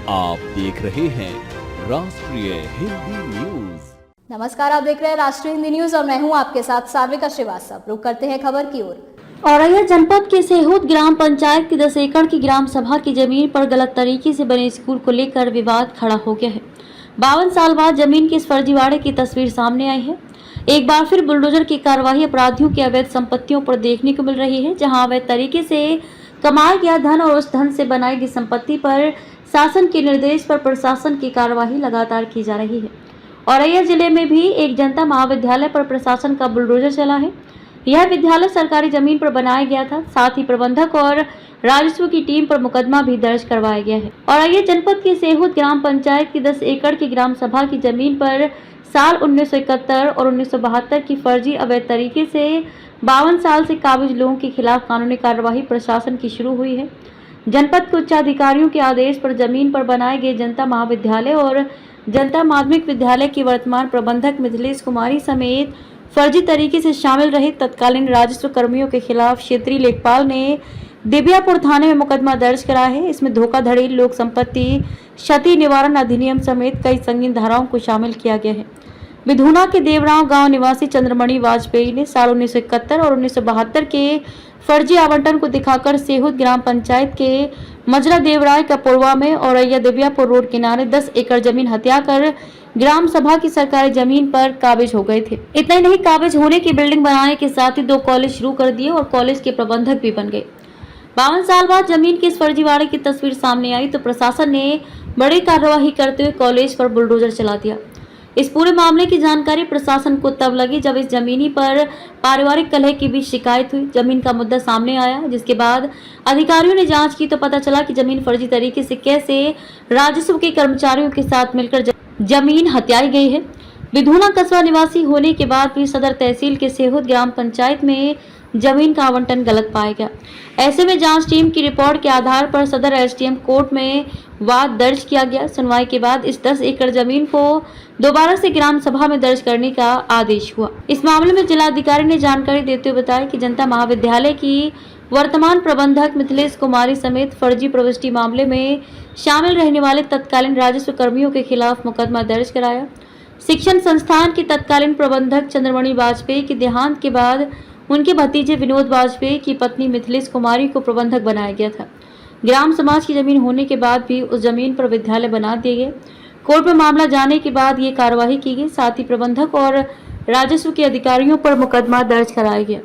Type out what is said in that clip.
आप देख रहे हैं राष्ट्रीय हिंदी न्यूज। नमस्कार, आप देख रहे हैं राष्ट्रीय हिंदी न्यूज और मैं हूं आपके साथ सार्विका श्रीवास्तव। रुक करते हैं खबर की ओर। औरैया जनपद के सेहूद ग्राम पंचायत की 10 एकड़ की ग्राम सभा की जमीन पर गलत तरीके से बने स्कूल को लेकर विवाद खड़ा हो गया है। 52 साल बाद जमीन के इस फर्जीवाड़े की तस्वीर सामने आई है। एक बार फिर बुलडोजर की कार्यवाही अपराधियों की अवैध संपत्तियों पर देखने को मिल रही है, जहां अवैध तरीके से कमाया गया धन और उस धन से बनाई गई संपत्ति पर शासन के निर्देश पर प्रशासन की कार्यवाही लगातार की जा रही है। औरैया जिले में भी एक जनता महाविद्यालय पर प्रशासन का बुलडोजर चला है। यह विद्यालय सरकारी जमीन पर बनाया गया था। साथ ही प्रबंधक और राजस्व की टीम पर मुकदमा भी दर्ज करवाया गया है। औरैया जनपद के सेहूद ग्राम पंचायत की 10 एकड़ की ग्राम सभा की जमीन पर साल 1971 और 1972 की फर्जी अवैध तरीके से 52 साल से काबिज लोगों के खिलाफ कानूनी कार्यवाही प्रशासन की शुरू हुई है। जनपद के उच्चाधिकारियों के आदेश पर जमीन पर बनाए गए जनता महाविद्यालय और जनता माध्यमिक विद्यालय की वर्तमान प्रबंधक मिथिलेश कुमारी समेत फर्जी तरीके से शामिल रहे तत्कालीन राजस्व कर्मियों के खिलाफ क्षेत्रीय लेखपाल ने दिबियापुर थाने में मुकदमा दर्ज करा है। इसमें धोखाधड़ी, लोक संपत्ति क्षति निवारण अधिनियम समेत कई संगीन धाराओं को शामिल किया गया है। विधुना के देवराव गांव निवासी चंद्रमणि वाजपेयी ने साल 1971 और 1972 के फर्जी आवंटन को दिखाकर सेहूद ग्राम पंचायत के मजरा देवराय कपुरवा में औरैया दिबियापुर रोड किनारे 10 एकड़ जमीन हत्या कर ग्राम सभा की सरकारी जमीन पर काबिज हो गए थे। इतना ही नहीं, काबिज होने की बिल्डिंग बनाने के साथ ही 2 कॉलेज शुरू कर दिए और कॉलेज के प्रबंधक भी बन गए। 52 साल बाद जमीन के इस फर्जीवाड़े की तस्वीर सामने आई तो प्रशासन ने बड़ी कार्यवाही करते हुए कॉलेज पर बुलडोजर चला दिया। इस पूरे मामले की जानकारी प्रशासन को तब लगी जब इस जमीनी पर पारिवारिक कलह के बीच शिकायत हुई। जमीन का मुद्दा सामने आया, जिसके बाद अधिकारियों ने जांच की तो पता चला कि जमीन फर्जी तरीके से कैसे राजस्व के कर्मचारियों के साथ मिलकर जमीन हत्याई गई है। विधुना कस्बा निवासी होने के बाद भी सदर तहसील के सेहूद ग्राम पंचायत में जमीन का आवंटन गलत पाया गया। ऐसे में जांच टीम की रिपोर्ट के आधार पर सदर एसडीएम कोर्ट में वाद दर्ज किया गया। सुनवाई के बाद इस 10 एकड़ जमीन को दोबारा से ग्राम सभा में दर्ज करने का आदेश हुआ। इस मामले में जिलाधिकारी ने जानकारी देते हुए बताया कि जनता महाविद्यालय की वर्तमान प्रबंधक मिथिलेश कुमारी समेत फर्जी प्रविष्टि मामले में शामिल रहने वाले तत्कालीन राजस्व कर्मियों के खिलाफ मुकदमा दर्ज कराया। शिक्षण संस्थान के तत्कालीन प्रबंधक चंद्रमणि वाजपेयी के देहांत के बाद उनके भतीजे विनोद वाजपेयी की पत्नी मिथिलेश कुमारी को प्रबंधक बनाया गया था। ग्राम समाज की जमीन होने के बाद भी उस जमीन पर विद्यालय बना दिए गए। कोर्ट में मामला जाने के बाद ये कार्यवाही की गई। साथ ही प्रबंधक और राजस्व के अधिकारियों पर मुकदमा दर्ज कराया गया।